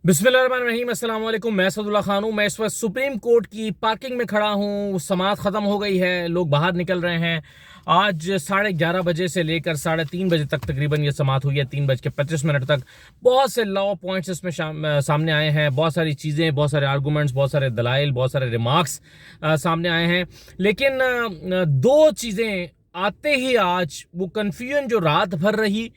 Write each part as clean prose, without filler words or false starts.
बिस्मिल्लाहिर्रहमानिर्रहीम, अस्सलाम वालेकुम। मैं सदुल्ला खान हूँ। मैं इस वक्त सुप्रीम कोर्ट की पार्किंग में खड़ा हूँ। समात ख़त्म हो गई है, लोग बाहर निकल रहे हैं। आज 11:30 बजे से लेकर 3:30 बजे तक तकरीबन ये समात हुई है, 3:25 तक। बहुत से लॉ पॉइंट्स इसमें सामने आए हैं। बहुत सारी चीज़ें, बहुत सारे आर्गूमेंट्स, बहुत सारे दलाइल, बहुत सारे रिमार्क्स सामने आए हैं। लेकिन दो चीज़ें आते ही आज वो कन्फ्यूजन जो रात भर रही,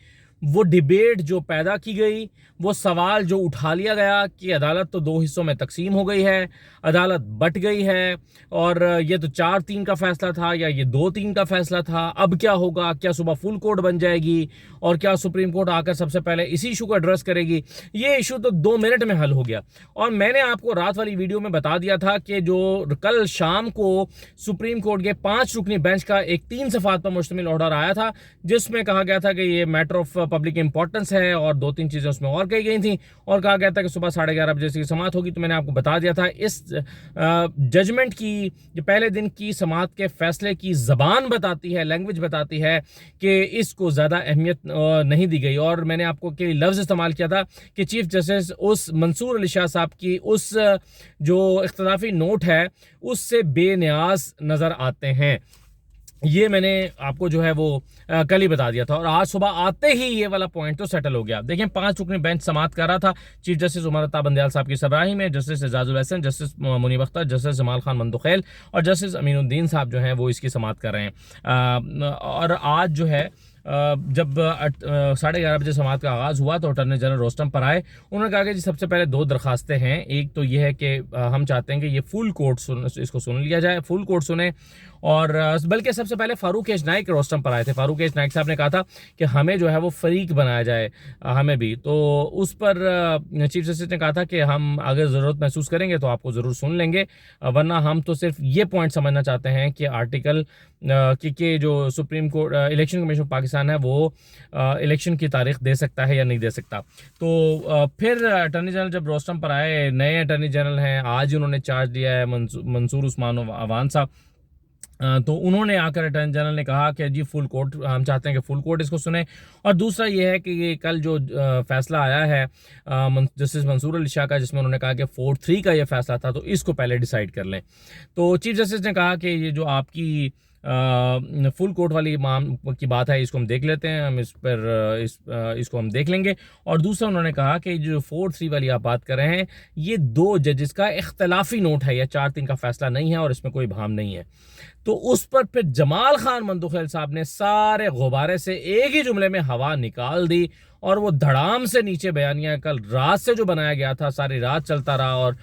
वो डिबेट जो पैदा की गई, वो सवाल जो उठा लिया गया कि अदालत तो दो हिस्सों में तकसीम हो गई है, अदालत बट गई है और ये तो 4-3 का फैसला था या ये 2-3 का फैसला था। अब क्या होगा? क्या सुबह फुल कोर्ट बन जाएगी और क्या सुप्रीम कोर्ट आकर सबसे पहले इसी इशू को एड्रेस करेगी? ये इशू तो 2 मिनट में हल हो गया। और मैंने आपको रात वाली वीडियो में बता दिया था कि जो कल शाम को सुप्रीम कोर्ट के 5 रुकनी बेंच का एक 3 सफ़ात पर मुश्तमिल ऑर्डर आया था, जिसमें कहा गया था कि ये मैटर ऑफ पब्लिक इंपॉर्टेंस है और 2-3 चीज़ें उसमें और कही गई थी और कहा गया था कि सुबह 11:30 बजे से समात होगी। तो मैंने आपको बता दिया था इस जजमेंट की, जो पहले दिन की समात के फैसले की ज़बान बताती है, लैंग्वेज बताती है कि इसको ज़्यादा अहमियत नहीं दी गई। और मैंने आपको के लफ्ज़ इस्तेमाल किया था कि चीफ जस्टिस उस मंसूर अली शाह साहब की उस जो इख्तिलाफी नोट है उससे बेनियाज नज़र आते हैं। ये मैंने आपको जो है वो कल ही बता दिया था और आज सुबह आते ही ये वाला पॉइंट तो सेटल हो गया। देखिए, 5 रुकनी बेंच समात कर रहा था चीफ जस्टिस उमर अता बंदयाल साहब की सरबराही में। Justice Ijazul Hassan, justice Munib Akhtar, justice Jamal Khan Mandokhail और जस्टिस अमीनुद्दीन साहब जो हैं वो इसकी समात कर रहे हैं। और आज जो है जब 11:30 बजे समात का आगाज़ हुआ तो अटॉर्नी जनरल रोस्टम पर आए। उन्होंने कहा कि जी सबसे पहले 2 दरखास्तें हैं। एक तो ये है कि हम चाहते हैं कि ये फुल कोर्ट इसको सुन लिया जाए, फुल कोर्ट सुने। और बल्कि सबसे पहले फारूक एच नाइक रोस्टम पर आए थे। फारूक एच नाइक साहब ने कहा था कि हमें जो है वो फरीक बनाया जाए, हमें भी। तो उस पर चीफ जस्टिस ने कहा था कि हम अगर ज़रूरत महसूस करेंगे तो आपको ज़रूर सुन लेंगे, वरना हम तो सिर्फ ये पॉइंट समझना चाहते हैं कि आर्टिकल कि जो supreme court election commission Pakistan है वो इलेक्शन की तारीख दे सकता है या नहीं दे सकता। तो फिर अटॉर्नी जनरल जब रोस्टम पर आए, नए अटॉर्नी जनरल हैं, आज उन्होंने चार्ज लिया है मंसूर उस्मान अवान साहब। तो उन्होंने आकर अटॉर्नी जनरल ने कहा कि जी फुल कोर्ट, हम चाहते हैं कि फुल कोर्ट इसको सुने। और दूसरा ये है कि ये कल जो फैसला आया है जस्टिस मंसूर अली शाह का, जिसमें उन्होंने कहा कि 4-3 का ये फैसला था, तो इसको पहले डिसाइड कर लें। तो चीफ जस्टिस ने कहा कि ये जो आपकी फुल कोर्ट वाली की बात है, इसको हम देख लेते हैं, हम इस पर इसको हम देख लेंगे। और दूसरा उन्होंने कहा कि जो 4-3 वाली आप बात कर रहे हैं, ये 2 जजेस का इख्तलाफी नोट है, या 4-3 का फैसला नहीं है और इसमें कोई भाम नहीं है। तो उस पर फिर जमाल खान मंदुखैल साहब ने सारे गुब्बारे से एक ही जुमले में हवा निकाल दी और वो धड़ाम से नीचे बयानिया कल रात से जो बनाया गया था, सारी रात चलता रहा और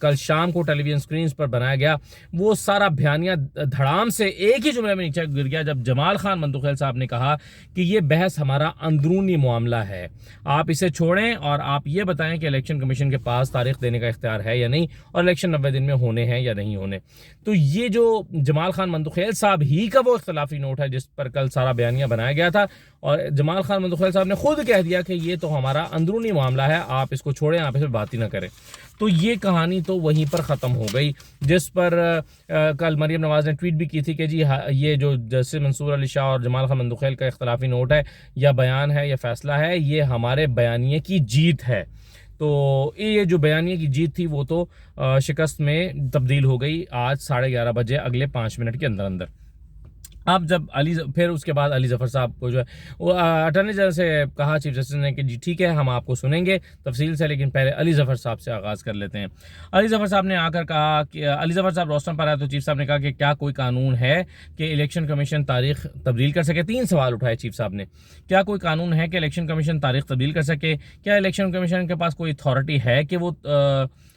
कल शाम को टेलीविजन स्क्रीन पर बनाया गया, वो सारा बयानिया धड़ाम से एक ही जुमले में नीचे गिर गया जब जमाल खान मंदुखैल साहब ने कहा कि ये बहस हमारा अंदरूनी मामला है, आप इसे छोड़ें और आप ये बताएं कि इलेक्शन कमीशन के पास तारीख देने का इख्तियार है या नहीं और इलेक्शन 90 दिन में होने हैं या नहीं होने। तो ये जो जमाल खान मंदुखैल साहब ही का वो इख्तलाफी नोट है जिस पर कल सारा बयानिया बनाया गया था, और जमाल खान मंदुखैल साहब ने खुद कह दिया कि ये तो हमारा अंदरूनी मामला है, आप इसको छोड़ें, आप इस पर बात ही ना करें। तो ये कहानी तो वहीं पर ख़त्म हो गई, जिस पर कल मरीम नवाज़ ने ट्वीट भी की थी कि जी ये जो जस्टिस मंसूर अली शाह और जमाल खान मंदुखैल का इख्तलाफी नोट है या बयान है या फैसला है, ये हमारे बयानिए की जीत है। तो ये जो बयानिए की जीत थी वो तो शिकस्त में तब्दील हो गई आज 11:30 बजे, अगले 5 मिनट के अंदर अंदर। अब जब फिर उसके बाद अली ज़फ़र साहब को जो है वो अटॉर्नी जनरल से कहा चीफ जस्टिस ने कि जी ठीक है, हम आपको सुनेंगे तफसील से, लेकिन पहले अली ज़फ़र साहब से आगाज़ कर लेते हैं। अली ज़फ़र साहब ने आकर कहा कि अली ज़फ़र साहब रोस्टम पर आए तो चीफ साहब ने कहा कि क्या कोई कानून है कि इलेक्शन कमीशन तारीख तब्दील कर सके। 3 सवाल उठाए चीफ साहब ने। क्या कोई कानून है कि इलेक्शन कमीशन तारीख तब्दील कर सके? क्या इलेक्शन कमीशन के पास कोई अथॉरिटी है कि वो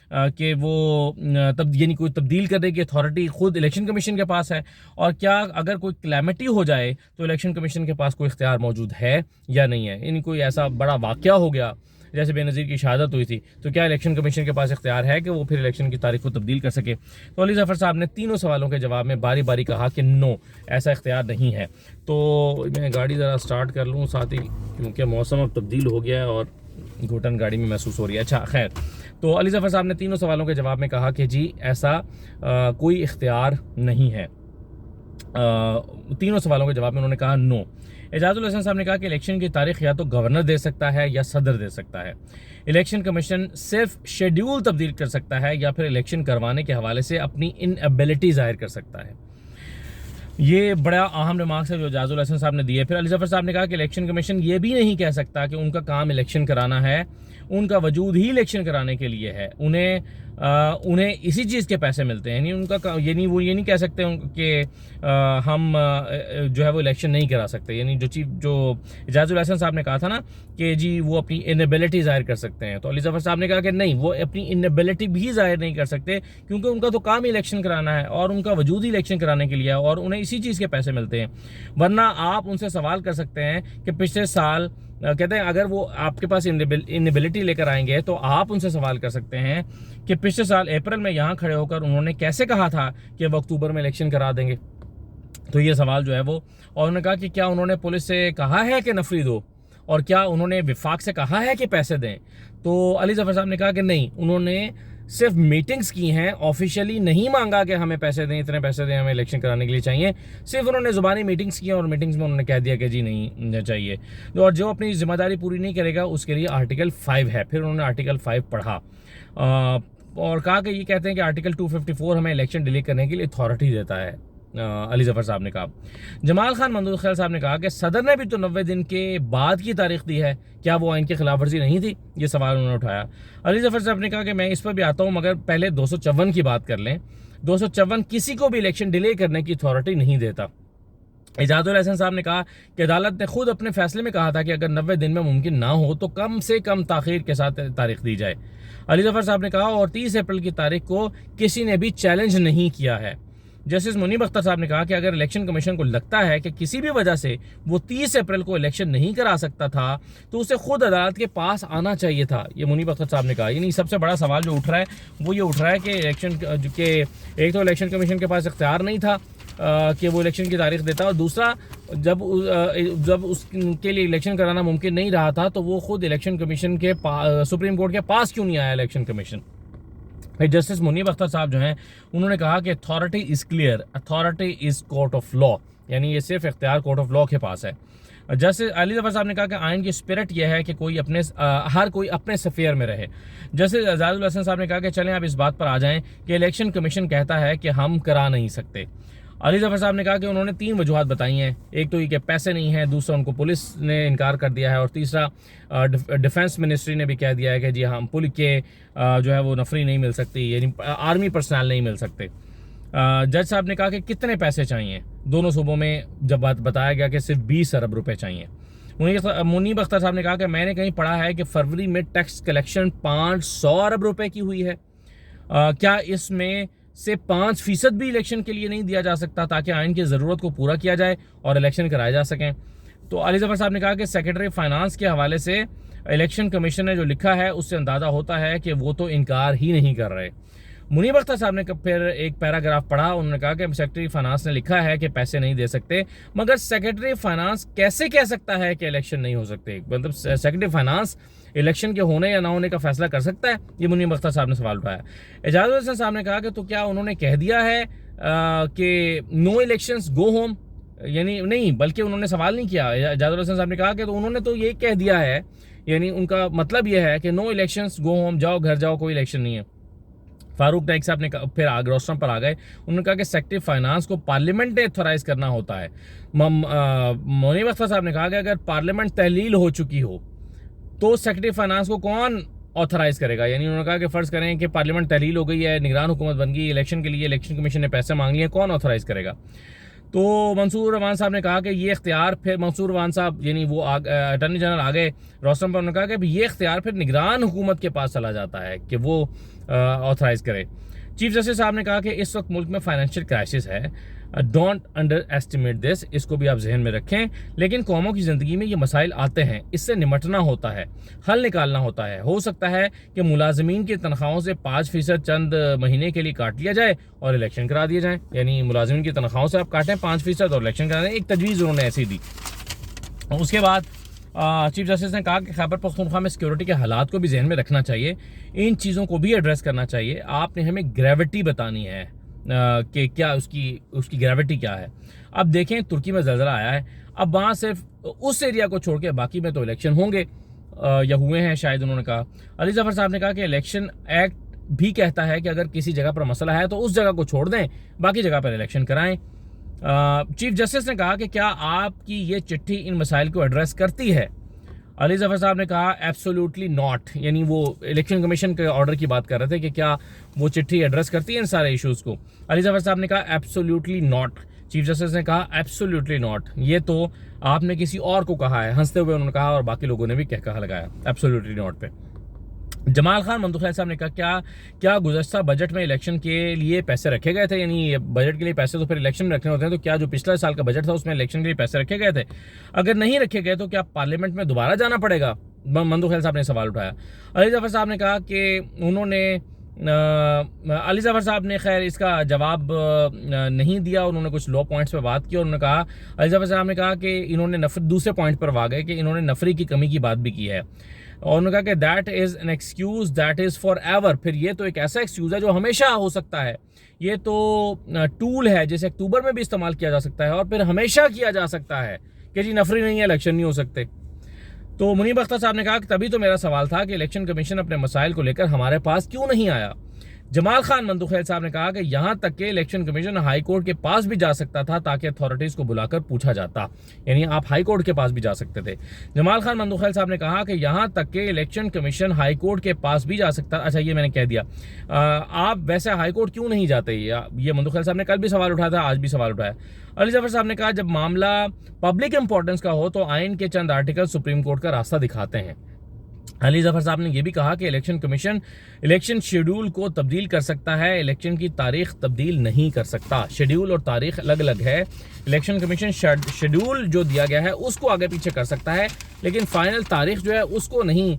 यानी कोई तब्दील करने की अथॉरिटी खुद इलेक्शन कमीशन के पास है? और क्या अगर कोई क्लैमिटी हो जाए तो इलेक्शन कमीशन के पास कोई इख्तियार मौजूद है या नहीं है? यानी कोई ऐसा बड़ा वाक़या हो गया जैसे बेनज़ीर की शहादत हुई थी, तो क्या इलेक्शन कमीशन के पास इख्तियार है कि वो फिर इलेक्शन की तारीख को तब्दील कर सके? तो अली ज़फ़र साहब ने तीनों सवालों के जवाब में बारी बारी कहा कि नो, ऐसा इख्तियार नहीं है। तो मैं गाड़ी ज़रा स्टार्ट कर लूँ साथ ही, क्योंकि मौसम अब तब्दील हो गया है और घुटन गाड़ी में महसूस हो रही है। अच्छा खैर, तो अली ज़फ़र साहब ने तीनों सवालों के जवाब में कहा कि जी ऐसा कोई इख्तियार नहीं है। तीनों सवालों के जवाब में उन्होंने कहा नो। एजाजुल हसन साहब ने कहा कि इलेक्शन की तारीख या तो गवर्नर दे सकता है या सदर दे सकता है। इलेक्शन कमीशन सिर्फ शेड्यूल तब्दील कर सकता है या फिर इलेक्शन करवाने के हवाले से अपनी इनएबिलिटी जाहिर कर सकता है। ये बड़ा अहम रिमार्क्स है जो एजाजुल हसन साहब ने दिए। फिर अली जफर साहब ने कहा कि इलेक्शन कमीशन ये भी नहीं कह सकता कि उनका काम इलेक्शन कराना है, उनका वजूद ही इलेक्शन कराने के लिए है। उन्हें इसी चीज़ के पैसे मिलते हैं, यानी उनका वो ये नहीं कह सकते कि हम जो है वो इलेक्शन नहीं करा सकते। यानी जो एजाजुल हसन साहब ने कहा था ना कि जी वो अपनी इनएबिलिटी जाहिर कर सकते हैं, तो अली जफर साहब ने कहा कि नहीं, वो अपनी इनएबिलिटी भी जाहिर नहीं कर सकते क्योंकि उनका तो काम ही इलेक्शन कराना है और उनका वजूद ही इलेक्शन कराने के लिए है और उन्हें इसी चीज़ के पैसे मिलते हैं। वरना आप उनसे सवाल कर सकते हैं कि पिछले साल कहते हैं अगर वो आपके पास इनएबिलिटी लेकर आएंगे तो आप उनसे सवाल कर सकते हैं कि पिछले साल अप्रैल में यहाँ खड़े होकर उन्होंने कैसे कहा था कि वो अक्टूबर में इलेक्शन करा देंगे। तो ये सवाल जो है वो, और उन्होंने कहा कि क्या उन्होंने पुलिस से कहा है कि नफरी दो और क्या उन्होंने विफाक से कहा है कि पैसे दें। तो अली जफर साहब ने कहा कि नहीं, उन्होंने सिर्फ मीटिंग्स की हैं, ऑफिशियली नहीं मांगा कि हमें पैसे दें, इतने पैसे दें, हमें इलेक्शन कराने के लिए चाहिए। सिर्फ उन्होंने ज़ुबानी मीटिंग्स की और मीटिंग्स में उन्होंने कह दिया कि जी नहीं चाहिए। और जो अपनी जिम्मेदारी पूरी नहीं करेगा उसके लिए आर्टिकल 5 है। फिर उन्होंने आर्टिकल 5 पढ़ा और कहा कि ये कहते हैं कि आर्टिकल 254 हमें इलेक्शन डिले करने के लिए अथॉरिटी देता है। अली जफर साहब ने कहा। जमाल खान मंदूर खैल साहब ने कहा कि सदर ने भी तो 90 दिन के बाद की तारीख दी है, क्या वो आइन की खिलाफ वर्जी नहीं थी? ये सवाल उन्होंने उठाया। अली जफर साहब ने कहा कि मैं इस पर भी आता हूँ, मगर पहले 254 की बात कर लें। 254 किसी को भी इलेक्शन डिले करने की अथॉरिटी नहीं देता। एजाजुल हसन साहब ने कहा कि अदालत ने खुद अपने फैसले में कहा था कि अगर 90 दिन में मुमकिन ना हो तो कम से कम ताखीर के साथ तारीख दी जाए। अली जफर साहब ने कहा और 30 अप्रैल की तारीख को किसी ने भी चैलेंज नहीं किया है। जस्टिस मुनीब अख्तर साहब ने कहा कि अगर इलेक्शन कमीशन को लगता है कि किसी भी वजह से वो 30 अप्रैल को इलेक्शन नहीं करा सकता था तो उसे खुद अदालत के पास आना चाहिए था। ये मुनीब अख्तर साहब ने कहा। यानी सबसे बड़ा सवाल जो उठ रहा है वो ये उठ रहा है कि इलेक्शन के एक तो इलेक्शन कमीशन के पास इख्तियार नहीं था कि वो इलेक्शन की तारीख देता, और दूसरा जब उसके लिए इलेक्शन कराना मुमकिन नहीं रहा था तो वो खुद इलेक्शन कमीशन के सुप्रीम कोर्ट के पास क्यों नहीं आया इलेक्शन कमीशन। फिर जस्टिस मुनीब अख्तर साहब जो हैं उन्होंने कहा कि authority is clear, authority is court of law, यानी ये सिर्फ इख्तियार कोर्ट ऑफ लॉ के पास है। जस्टिस अली जफर साहब ने कहा कि आइन की स्पिरिट यह है कि हर कोई अपने सफ़ेयर में रहे। जस्टिस एजाजुल हसन साहब ने कहा कि चलें अब इस बात पर आ जाएं कि इलेक्शन कमीशन कहता है कि हम करा नहीं सकते। अली जफर साहब ने कहा कि उन्होंने 3 वजूहात बताई हैं। एक तो ये कि पैसे नहीं हैं, दूसरा उनको पुलिस ने इनकार कर दिया है, और तीसरा डिफेंस मिनिस्ट्री ने भी कह दिया है कि जी हम पुलिस के जो है वो नफरी नहीं मिल सकती, यानी आर्मी पर्सनल नहीं मिल सकते। जज साहब ने कहा कि कितने पैसे चाहिए। दोनों सूबों में जब बताया गया कि सिर्फ 20 अरब रुपये चाहिए। मुनीब अख्तर साहब ने कहा कि मैंने कहीं पढ़ा है कि फरवरी में टैक्स कलेक्शन 500 अरब रुपये की हुई है। क्या इसमें से 5% भी इलेक्शन के लिए नहीं दिया जा सकता ताकि आइन की ज़रूरत को पूरा किया जाए और इलेक्शन कराए जा सकें? तो अली जफर साहब ने कहा कि सेक्रेटरी फाइनेंस के हवाले से इलेक्शन कमीशन ने जो लिखा है उससे अंदाज़ा होता है कि वो तो इनकार ही नहीं कर रहे। मुनीब अख्तर साहब ने फिर एक पैराग्राफ पढ़ा, उन्होंने कहा कि सेक्रेटरी फाइनेंस ने लिखा है कि पैसे नहीं दे सकते, मगर सेक्रेटरी फाइनेंस कैसे कह सकता है कि इलेक्शन नहीं हो सकते? मतलब सेक्रेटरी फाइनेंस इलेक्शन के होने या ना होने का फैसला कर सकता है? ये मुनीब अख्तर साहब ने सवाल उठाया। एजाजुल हसन साहब ने कहा कि तो क्या उन्होंने कह दिया है कि नो इलेक्शंस गो होम? यानी नहीं, बल्कि उन्होंने सवाल नहीं किया। एजाजुल हसन साहब ने कहा कि तो उन्होंने तो ये कह दिया है, यानी उनका मतलब ये है कि नो इलेक्शंस गो होम, जाओ घर जाओ, कोई इलेक्शन नहीं है। फारूक नाइक साहब ने फिर रोस्टम पर आ गए, उन्होंने कहा कि सेक्रेटरी फाइनेंस को पार्लियामेंट ने ऑथराइज करना होता है। मुनीब अख्तर साहब ने कहा कि अगर पार्लियामेंट तहलील हो चुकी हो तो सेक्रेटरी फाइनेंस को कौन ऑथराइज करेगा? यानी उन्होंने कहा कि फ़र्ज़ करें कि पार्लियामेंट तहलील हो गई है, निगरान हुकूमत बन गई, इलेक्शन के लिए इलेक्शन कमीशन ने पैसे मांग लिए, कौन ऑथराइज करेगा? तो मंसूर रवान साहब ने कहा कि ये इख्तियार फिर मंसूर रवान साहब यानी वो अटर्नी जनरल आ गए रोस्टम पर, उन्होंने कहा कि ये इख्तियार फिर निगरान हुकूमत के पास चला जाता है कि वो ऑथराइज करे। चीफ जस्टिस साहब ने कहा कि इस वक्त मुल्क में फाइनेंशियल क्राइसिस है, डोंट अंडर एस्टिमेट दिस, इसको भी आप जहन में रखें। लेकिन कौमों की ज़िंदगी में ये मसाइल आते हैं, इससे निमटना होता है, हल निकालना होता है। हो सकता है कि मुलाजमीन की तनख्वाहों से 5% चंद महीने के लिए काट लिया जाए और इलेक्शन करा दिया जाए। यानी मुलाजमीन की तनख्वाहों से आप काटें 5% और इलेक्शन करा दें। एक तजवीज़ उन्होंने ऐसी दी। उसके बाद चीफ जस्टिस ने कहा कि खैबर पख्तूनख्वा में सिक्योरिटी के हालात को भी जहन में रखना चाहिए, इन चीज़ों को भी एड्रेस करना चाहिए। आपने हमें ग्रेविटी बतानी है, कि क्या उसकी ग्रेविटी क्या है। अब देखें तुर्की में ज़लज़ला आया है, अब वहाँ सिर्फ उस एरिया को छोड़ के बाकी में तो इलेक्शन होंगे या हुए हैं शायद। उन्होंने कहा, अली जफर साहब ने कहा कि इलेक्शन एक्ट भी कहता है कि अगर किसी जगह पर मसला है तो उस जगह को छोड़ दें, बाकी जगह पर इलेक्शन कराएं। चीफ जस्टिस ने कहा कि क्या आपकी ये चिट्ठी इन मसाइल को एड्रेस करती है। अली जफर साहब ने कहा एब्सोल्युटली नॉट, यानी वो इलेक्शन कमीशन के ऑर्डर की बात कर रहे थे कि क्या वो चिट्ठी एड्रेस करती है इन सारे इश्यूज़ को। अली जफर साहब ने कहा एब्सोल्युटली नॉट। चीफ जस्टिस ने कहा एब्सोल्युटली नॉट, ये तो आपने किसी और को कहा है। हंसते हुए उन्होंने कहा और बाकी लोगों ने भी कहा लगाया एब्सोल्युटली नॉट पे। जमाल खान मंदुखैल साहब ने कहा क्या गुज़श्ता बजट में इलेक्शन के लिए पैसे रखे गए थे, यानी बजट के लिए पैसे तो फिर इलेक्शन में रखने होते हैं, तो क्या जो पिछले साल का बजट था उसमें इलेक्शन के लिए पैसे रखे गए थे? अगर नहीं रखे गए तो क्या पार्लियामेंट में दोबारा जाना पड़ेगा? मंदुखैल साहब ने सवाल उठाया। अली जफर साहब ने कहा कि उन्होंने अली जफर साहब ने खैर इसका जवाब नहीं दिया, उन्होंने कुछ लो पॉइंट्स पे बात की और उन्होंने कहा, अली जफर साहब ने कहा कि इन्होंने दूसरे पॉइंट पर आ गए कि इन्होंने नफरी की कमी की बात भी की है और उन्होंने कहा कि that is an excuse that is for ever. फिर ये तो एक ऐसा एक्सक्यूज़ है जो हमेशा हो सकता है, ये तो टूल है जिसे अक्टूबर में भी इस्तेमाल किया जा सकता है और फिर हमेशा किया जा सकता है कि जी नफरी नहीं है, इलेक्शन नहीं हो सकते। तो मुनीब अख्तर साहब ने कहा कि तभी तो मेरा सवाल था कि इलेक्शन कमीशन अपने मसाइल को लेकर हमारे पास क्यों नहीं आया। जमाल खान मंदुखैल साहब ने कहा कि यहां तक कि इलेक्शन कमीशन हाई कोर्ट के पास भी जा सकता था ताकि अथॉरिटीज़ को बुलाकर पूछा जाता, यानी आप हाई कोर्ट के पास भी जा सकते थे। जमाल खान मंदुखैल साहब ने कहा कि यहां तक कि इलेक्शन कमीशन हाई कोर्ट के पास भी जा सकता। अच्छा, ये मैंने कह दिया। आप वैसे हाई कोर्ट क्यों नहीं जाते? ये मंदुखैल साहब ने कल भी सवाल उठाया था, आज भी सवाल उठाया। अली जफर साहब ने कहा जब मामला पब्लिक इंपॉर्टेंस का हो तो आइन के चंद आर्टिकल सुप्रीम कोर्ट का रास्ता दिखाते हैं। अली जफर साहब ने यह भी कहा कि इलेक्शन कमीशन इलेक्शन शेड्यूल को तब्दील कर सकता है, इलेक्शन की तारीख तब्दील नहीं कर सकता। शेड्यूल और तारीख अलग अलग है। इलेक्शन कमीशन शेड्यूल जो दिया गया है उसको आगे पीछे कर सकता है, लेकिन फाइनल तारीख जो है उसको नहीं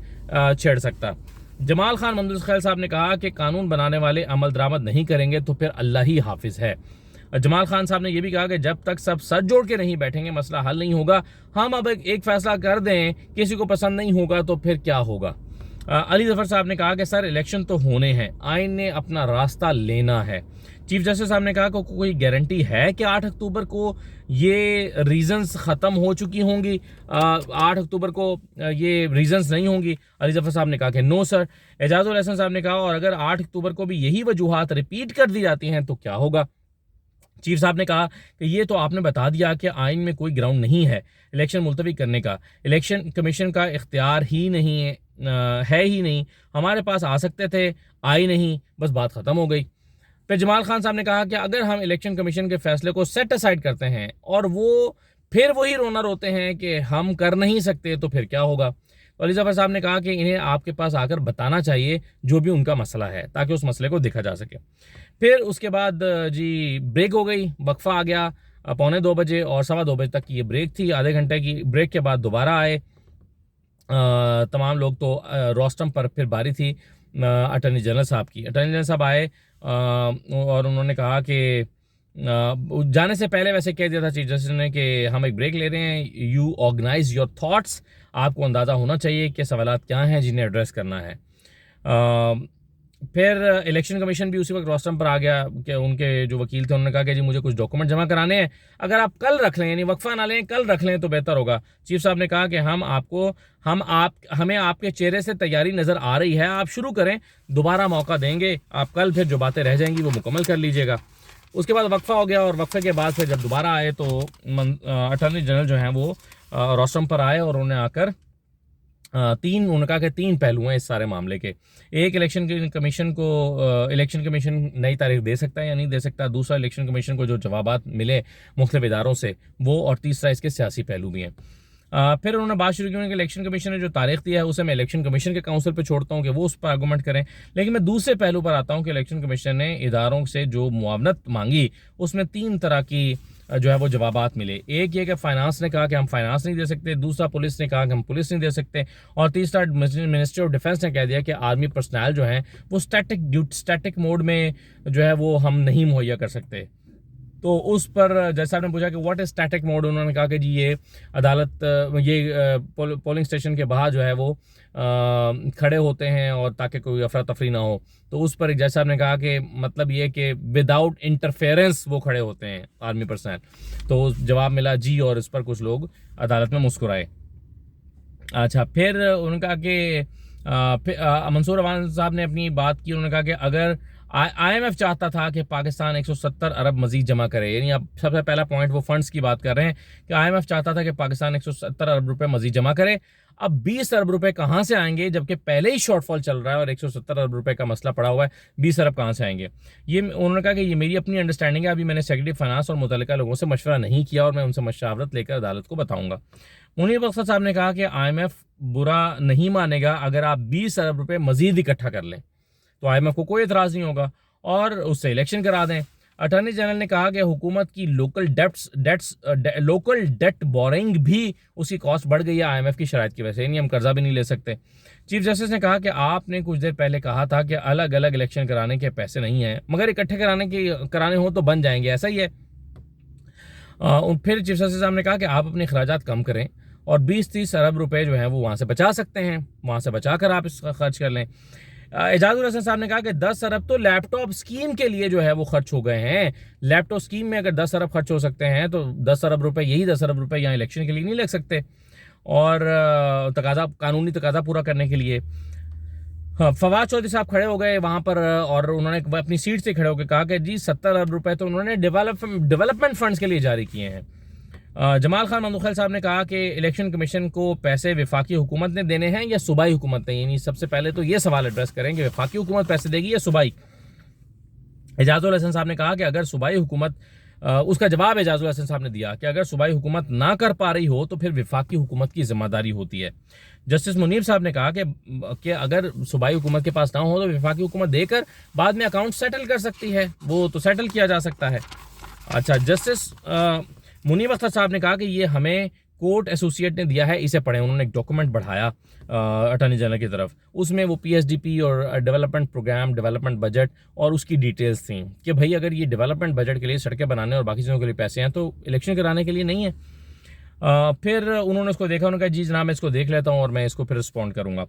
छेड़ सकता। जमाल खान मंदुखैल साहब ने कहा कि कानून बनाने वाले अमल दरामद नहीं करेंगे तो फिर अल्लाह ही हाफिज है। जमाल खान साहब ने यह भी कहा कि जब तक सब सच जोड़ के नहीं बैठेंगे मसला हल नहीं होगा। हम अब एक फैसला कर दें, किसी को पसंद नहीं होगा तो फिर क्या होगा। अली जफर साहब ने कहा कि सर इलेक्शन तो होने हैं, आइन ने अपना रास्ता लेना है। चीफ जस्टिस साहब ने कहा कि कोई गारंटी है कि 8 अक्टूबर को ये रीजंस ख़त्म हो चुकी होंगी, 8 अक्टूबर को ये रीजंस नहीं होंगी? अली जफर साहब ने कहा कि नो सर। एजाजुल हसन साहब ने कहा और अगर 8 अक्टूबर को भी यही वजूहात रिपीट कर दी जाती हैं तो क्या होगा? चीफ साहब ने कहा कि ये तो आपने बता दिया कि आइन में कोई ग्राउंड नहीं है इलेक्शन मुलतवी करने का, इलेक्शन कमीशन का इख्तियार ही नहीं है ही नहीं, हमारे पास आ सकते थे, आई नहीं, बस बात ख़त्म हो गई। फिर जमाल खान साहब ने कहा कि अगर हम इलेक्शन कमीशन के फैसले को सेट असाइड करते हैं और वो फिर वही रोना रोते हैं कि हम कर नहीं सकते तो फिर क्या होगा? तो अली जफर साहब ने कहा कि इन्हें आपके पास आकर बताना चाहिए जो भी उनका मसला है ताकि उस मसले को देखा जा सके। फिर उसके बाद जी ब्रेक हो गई, वक्फा आ गया 1:45 बजे और 2:15 बजे तक की ये ब्रेक थी। आधे घंटे की ब्रेक के बाद दोबारा आए तमाम लोग, तो रोस्टम पर फिर बारी थी अटॉर्नी जनरल साहब की। अटॉर्नी जनरल साहब आए और उन्होंने कहा कि जाने से पहले वैसे कह दिया था चीफ जस्टिस ने कि हम एक ब्रेक ले रहे हैं, यू ऑर्गेनाइज योर थॉट्स, आपको अंदाज़ा होना चाहिए कि सवालात क्या हैं जिन्हें एड्रेस करना है। फिर इलेक्शन कमीशन भी उसी वक्त रोस्टम पर आ गया कि उनके जो वकील थे उन्होंने कहा कि जी मुझे कुछ डॉक्यूमेंट जमा कराने हैं, अगर आप कल रख लें, यानी वक्फा ना लें, कल रख लें तो बेहतर होगा। चीफ साहब ने कहा कि हमें आपके चेहरे से तैयारी नज़र आ रही है, आप शुरू करें, दोबारा मौका देंगे, आप कल फिर जो बातें रह जाएंगी वो मुकम्मल कर लीजिएगा। उसके बाद वक्फा हो गया और वक्फे के बाद फिर जब दोबारा आए तो अटॉर्नी जनरल जो हैं वो रोस्टम पर आए और उन्होंने आकर उन्होंने कहा कि 3 पहलू हैं इस सारे मामले के। एक, इलेक्शन कमीशन नई तारीख दे सकता है या नहीं दे सकता। दूसरा, इलेक्शन कमीशन को जो जवाबात मिले मुख्तलिफ इदारों से वो, और तीसरा इसके सियासी पहलू भी हैं। फिर उन्होंने बात शुरू की कि इलेक्शन कमीशन ने जो तारीख दिया है उसे मैं इलेक्शन कमीशन के काउंसिल पे छोड़ता हूँ कि वो उस पर आर्गूमेंट करें, लेकिन मैं दूसरे पहलू पर आता हूँ कि इलेक्शन कमीशन ने इदारों से जो मुआवनत मांगी उसमें 3 तरह की जो है वो जवाबात मिले। एक ये कि फाइनेंस ने कहा कि हम फाइनेंस नहीं दे सकते, दूसरा पुलिस ने कहा कि हम पुलिस नहीं दे सकते, और तीसरा मिनिस्ट्री ऑफ डिफेंस ने कह दिया कि आर्मी पर्सनल जो हैं वो स्टैटिक मोड में जो है वो हम नहीं मुहैया कर सकते। तो उस पर जैसा आपने पूछा कि व्हाट इज स्टैटिक मोड, उन्होंने कहा कि जी ये अदालत ये पोलिंग स्टेशन के बाहर जो है वो खड़े होते हैं और ताकि कोई अफरा तफरी ना हो। तो उस पर जैसा आपने कहा कि मतलब ये कि विदाउट इंटरफेरेंस वो खड़े होते हैं आर्मी पर्सनल। तो जवाब मिला जी, और इस पर कुछ लोग अदालत में मुस्कुराए। अच्छा, फिर उन्होंने कहा कि मंसूर अवान साहब ने अपनी बात की। उन्होंने कहा कि अगर IMF चाहता था कि पाकिस्तान 170 अरब मजीद जमा करे, यानी अब सबसे पहला पॉइंट वो फंड्स की बात कर रहे हैं कि IMF चाहता था कि पाकिस्तान 170 अरब रुपए मजीद जमा करे। अब 20 अरब रुपए कहाँ से आएंगे, जबकि पहले ही शॉर्टफॉल चल रहा है और 170 अरब रुपए का मसला पड़ा हुआ है, 20 अरब कहाँ से आएंगे? ये उन्होंने कहा कि ये मेरी अपनी अंडरस्टैंडिंग है, अभी मैंने सेक्रेटरी फाइनेंस और मुतल्लिका लोगों से मशवरा नहीं किया और मैं उनसे मशावरत लेकर अदालत को बताऊंगा। मुनीर बख्तर साहब ने कहा कि IMF बुरा नहीं मानेगा अगर आप 20 अरब रुपए मजीद इकट्ठा कर लें, तो IMF को कोई एतराज़ नहीं होगा और उससे इलेक्शन करा दें। अटॉर्नी जनरल ने कहा कि हुकूमत की लोकल डेट बोरिंग भी उसकी कॉस्ट बढ़ गई है IMF की शराइत की वजह से, यानी हम कर्जा भी नहीं ले सकते। चीफ जस्टिस ने कहा कि आपने कुछ देर पहले कहा था कि अलग अलग इलेक्शन कराने के पैसे नहीं हैं, मगर इकट्ठे कराने हो तो बन जाएंगे, ऐसा ही है। फिर चीफ जस्टिस साहब ने कहा कि आप अपने अखराजात कम करें और 20-30 अरब रुपए जो हैं वो वहाँ से बचा सकते हैं, वहाँ से बचा कर आप इसका खर्च कर लें। एजाजुल हसन साहब ने कहा कि 10 अरब तो लैपटॉप स्कीम के लिए जो है वो खर्च हो गए हैं। लैपटॉप स्कीम में अगर 10 अरब खर्च हो सकते हैं तो 10 अरब रुपए, यही 10 अरब रुपए यहाँ इलेक्शन के लिए नहीं लग सकते और कानूनी तकाजा पूरा करने के लिए। हाँ, फवाद चौधरी साहब खड़े हो गए वहाँ पर और उन्होंने अपनी सीट से खड़े होकर कहा कि जी 70 अरब रुपए तो उन्होंने डेवलपमेंट फंड्स के लिए जारी किए हैं। जमाल खान मंदुखैल साहब ने कहा कि इलेक्शन कमीशन को पैसे वफाकी हुकूमत ने देने हैं या सूबाई हुकूमत ने, यानी सबसे पहले तो ये सवाल एड्रेस करें कि वफाकी हुकूमत पैसे देगी या सूबाई। एजाजुल हसन साहब ने कहा कि अगर सूबाई हुकूमत, उसका जवाब एजाजुल हसन साहब ने दिया कि अगर सूबाई हुकूमत ना कर पा रही हो तो फिर वफाकी हुकूमत की जिम्मेदारी होती है। जस्टिस मुनीब साहब ने कहा कि अगर सूबाई हुकूमत के पास ना हो तो वफाकी हुकूमत देकर बाद में अकाउंट सेटल कर सकती है, वो तो सेटल किया जा सकता है। अच्छा, जस्टिस मुनीब अख्तर साहब ने कहा कि ये हमें कोर्ट एसोसिएट ने दिया है, इसे पढ़ें। उन्होंने एक डॉक्यूमेंट बढ़ाया अटॉर्नी जनरल की तरफ, उसमें वो PSDP और डेवलपमेंट प्रोग्राम, डेवलपमेंट बजट और उसकी डिटेल्स थी कि भाई अगर ये डेवलपमेंट बजट के लिए सड़कें बनाने और बाकी चीज़ों के लिए पैसे हैं तो इलेक्शन कराने के लिए नहीं है। फिर उन्होंने उसको देखा, उन्होंने कहा जी जनाब मैं इसको देख लेता हूँ और मैं इसको फिर रिस्पॉन्ड करूँगा।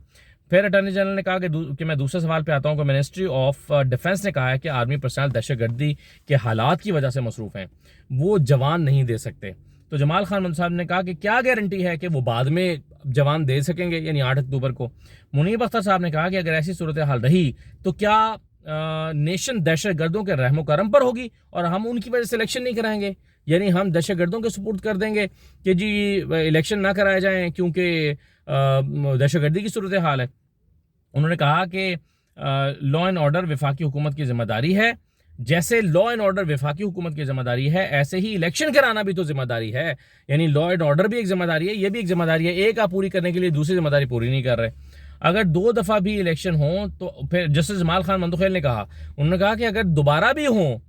फिर अटॉर्नी जनरल ने कहा कि मैं दूसरे सवाल पे आता हूँ कि मिनिस्ट्री ऑफ डिफेंस ने कहा है कि आर्मी पर्सनल दहशतगर्दी के हालात की वजह से मसरूफ़ हैं, वो जवान नहीं दे सकते। तो जमाल खान मंसूर साहब ने कहा कि क्या गारंटी है कि वो बाद में जवान दे सकेंगे, यानी 8 अक्टूबर को। मुनीब अख्तर साहब ने कहा कि अगर ऐसी सूरत हाल रही तो क्या नेशन दहशतगर्दों के रहमो करम पर होगी और हम उनकी वजह से इलेक्शन नहीं कराएंगे, यानी हम दहशतगर्दों के सुपुर्द कर देंगे कि जी इलेक्शन ना कराए जाएं क्योंकि दहशतगर्दी की सूरत हाल है। उन्होंने कहा कि लॉ एंड ऑर्डर वफाकी हुकूमत की जिम्मेदारी है, जैसे लॉ एंड ऑर्डर वफाकी हुकूमत की जिम्मेदारी है ऐसे ही इलेक्शन कराना भी तो जिम्मेदारी है, यानी लॉ एंड ऑर्डर भी एक जिम्मेदारी है, ये भी एक जिम्मेदारी है। एक आप पूरी करने के लिए दूसरी जिम्मेदारी पूरी नहीं कर रहे। अगर 2 दफ़ा भी इलेक्शन हो तो फिर जस्टिस जमाल खान मंदुखैल ने कहा, उन्होंने कहा कि अगर दोबारा भी हो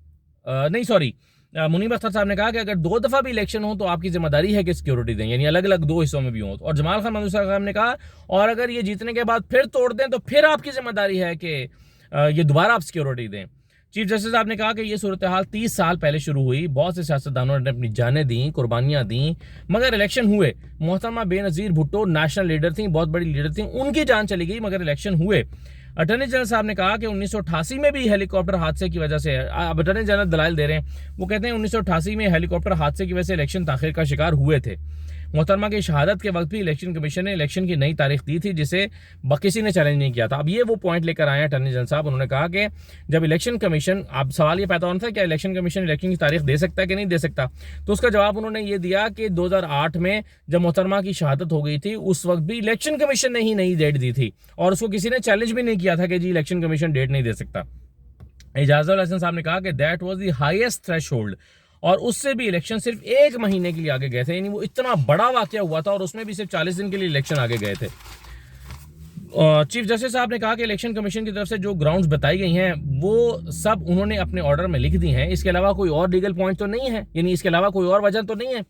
मुनीब अख्तर साहब ने कहा कि अगर 2 दफ़ा भी इलेक्शन हो तो आपकी जिम्मेदारी है कि सिक्योरिटी दें, यानी अलग अलग 2 हिस्सों में भी हो। और जमाल खान मंसूर साहब ने कहा और अगर ये जीतने के बाद फिर तोड़ दें तो फिर आपकी जिम्मेदारी है कि ये दोबारा आप सिक्योरिटी दें। चीफ जस्टिस साहब ने कहा कि ये सूरत हाल 30 साल पहले शुरू हुई, बहुत से सियासतदानों ने अपनी जानें दी, कुर्बानियाँ दी, मगर इलेक्शन हुए। मोहतरमा बेनज़ीर भुट्टो नेशनल लीडर थी, बहुत बड़ी लीडर थी, उनकी जान चली गई मगर इलेक्शन हुए। अटॉर्नी जनरल साहब ने कहा कि 1988 में भी हेलीकॉप्टर हादसे की वजह से, अब अटॉर्नी जनरल दलाइल दे रहे हैं, वो कहते हैं 1988 में हेलीकॉप्टर हादसे की वजह से इलेक्शन ताख़ीर का शिकार हुए थे। मोहतरमा की शहादत के वक्त भी इलेक्शन कमीशन ने इलेक्शन की नई तारीख दी थी जिसे किसी ने चैलेंज नहीं किया था। अब ये वो पॉइंट लेकर आए हैं अटॉर्नी जनरल साहब। उन्होंने कहा कि जब इलेक्शन कमीशन, अब सवाल ये पैदा होना था क्या इलेक्शन कमीशन इलेक्शन की तारीख दे सकता है कि नहीं दे सकता, तो उसका जवाब उन्होंने ये दिया कि 2008 में जब मोहतरमा की शहादत हो गई थी उस वक्त भी इलेक्शन कमीशन ने ही नई डेट दी थी और उसको किसी ने चैलेंज भी नहीं किया था कि जी इलेक्शन कमीशन डेट नहीं दे सकता। एजाजुल हसन साहब ने कहा कि that was the highest threshold और उससे भी इलेक्शन सिर्फ 1 महीने के लिए आगे गए थे, यानी वो इतना बड़ा वाकया हुआ था और उसमें भी सिर्फ 40 दिन के लिए इलेक्शन आगे गए थे। चीफ जस्टिस साहब ने कहा कि इलेक्शन कमीशन की तरफ से जो ग्राउंड्स बताई गई हैं वो सब उन्होंने अपने ऑर्डर में लिख दी हैं, इसके अलावा कोई और लीगल पॉइंट तो नहीं है, यानी इसके अलावा कोई और वजह तो नहीं है।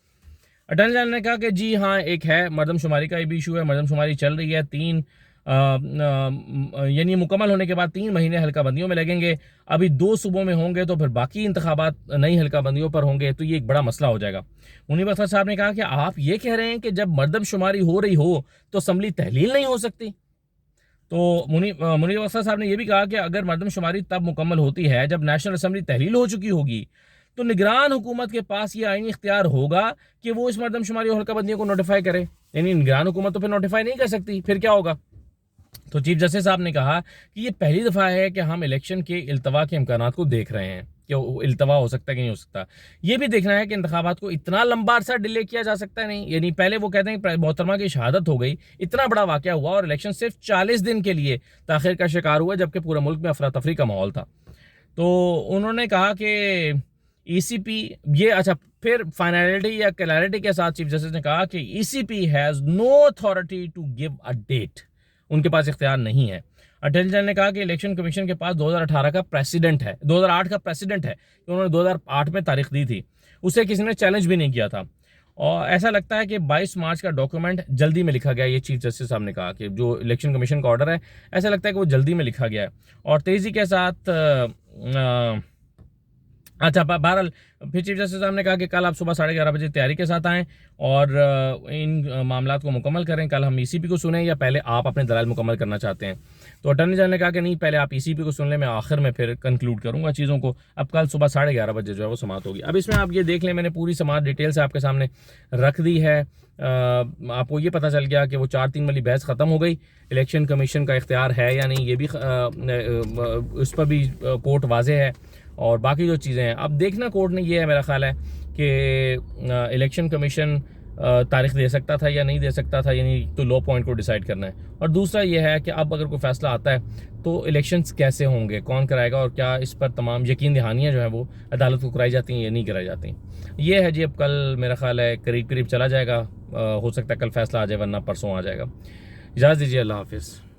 अटॉर्नी जनरल ने कहा कि जी हाँ एक है, मरदमशुमारी का भी इशू है, मरदमशुमारी चल रही है, 3 यानी मुकम्मल होने के बाद 3 महीने हल्का बंदियों में लगेंगे। अभी 2 सूबों में होंगे तो फिर बाकी इंतखाबात नई हल्का बंदियों पर होंगे, तो ये एक बड़ा मसला हो जाएगा। मुनीब अख्तर साहब ने कहा कि आप ये कह रहे हैं कि जब मरदमशुमारी हो रही हो तो असम्बली तहलील नहीं हो सकती। तो मुनीब अख्तर साहब ने यह भी कहा कि अगर मरदमशुमारी तब मुकम्मल होती है जब नेशनल असम्बली तहलील हो चुकी होगी, तो निगरान हुकूमत के पास ये आईनी इख्तियार होगा कि वो इस मरदमशुमारी और हल्का बंदियों को नोटिफाई करे। यानी निगरान हुकूमत तो फिर नोटिफाई नहीं कर सकती, फिर क्या होगा। तो चीफ जस्टिस साहब ने कहा कि ये पहली दफ़ा है कि हम इलेक्शन के इल्तवा के इम्कानात को देख रहे हैं कि इल्तवा हो सकता है कि नहीं हो सकता। ये भी देखना है कि इंतखाबात को इतना लंबा अरसा डिले किया जा सकता है नहीं। यानी पहले वो कहते हैं कि मोहतरमा की शहादत हो गई, इतना बड़ा वाक़या हुआ और इलेक्शन सिर्फ 40 दिन के लिए ताख़िर का शिकार हुआ, जबकि पूरे मुल्क में अफरा तफरी का माहौल था। तो उन्होंने कहा कि ECP ये अच्छा, फिर फाइनलिटी या क्लैरिटी के साथ चीफ जस्टिस ने कहा कि ECP has no authority to give a date, उनके पास इख्तियार नहीं है। अटॉर्नी जनरल ने कहा कि इलेक्शन कमीशन के पास 2018 का प्रेसिडेंट है, 2008 का प्रेसिडेंट है कि उन्होंने 2008 में तारीख दी थी, उसे किसी ने चैलेंज भी नहीं किया था। और ऐसा लगता है कि 22 मार्च का डॉक्यूमेंट जल्दी में लिखा गया है। ये चीफ जस्टिस साहब ने कहा कि जो इलेक्शन कमीशन का ऑर्डर है, ऐसा लगता है कि वो जल्दी में लिखा गया है और तेज़ी के साथ अच्छा, बहरहाल फिर चीफ जस्टिस साहब ने कहा कि कल आप सुबह 11:30 बजे तैयारी के साथ आएँ और इन मामलात को मुकम्मल करें। कल हम ECP को सुनें या पहले आप अपने दलाइल मुकम्मल करना चाहते हैं? तो अटॉर्नी जनरल ने कहा कि नहीं, पहले आप ECP को सुन लें, मैं आखिर में फिर कंक्लूड करूंगा चीज़ों को। अब कल सुबह 11:30 बजे जो है वो समाअत होगी। अब इसमें आप ये देख लें, मैंने पूरी समाअत डिटेल से आपके सामने रख दी है। आपको ये पता चल गया कि वो 4-3 वाली बहस ख़त्म हो गई, इलेक्शन कमीशन का इख्तियार है या नहीं, ये भी उस पर भी कोर्ट वाज़े है। और बाकी जो चीज़ें हैं अब देखना कोर्ट ने, ये है मेरा ख्याल है कि इलेक्शन कमीशन तारीख दे सकता था या नहीं दे सकता था, यानी तो लो पॉइंट को डिसाइड करना है। और दूसरा ये है कि अब अगर कोई फैसला आता है तो इलेक्शंस कैसे होंगे, कौन कराएगा और क्या इस पर तमाम यकीन दहानियाँ जो है वो अदालत को कराई जाती हैं या नहीं कराई जाती। ये है जी। अब कल मेरा ख्याल है करीब करीब चला जाएगा, हो सकता है कल फैसला आ जाए वरना परसों आ जाएगा। इजाज़त दीजिए, अल्लाह हाफिज़।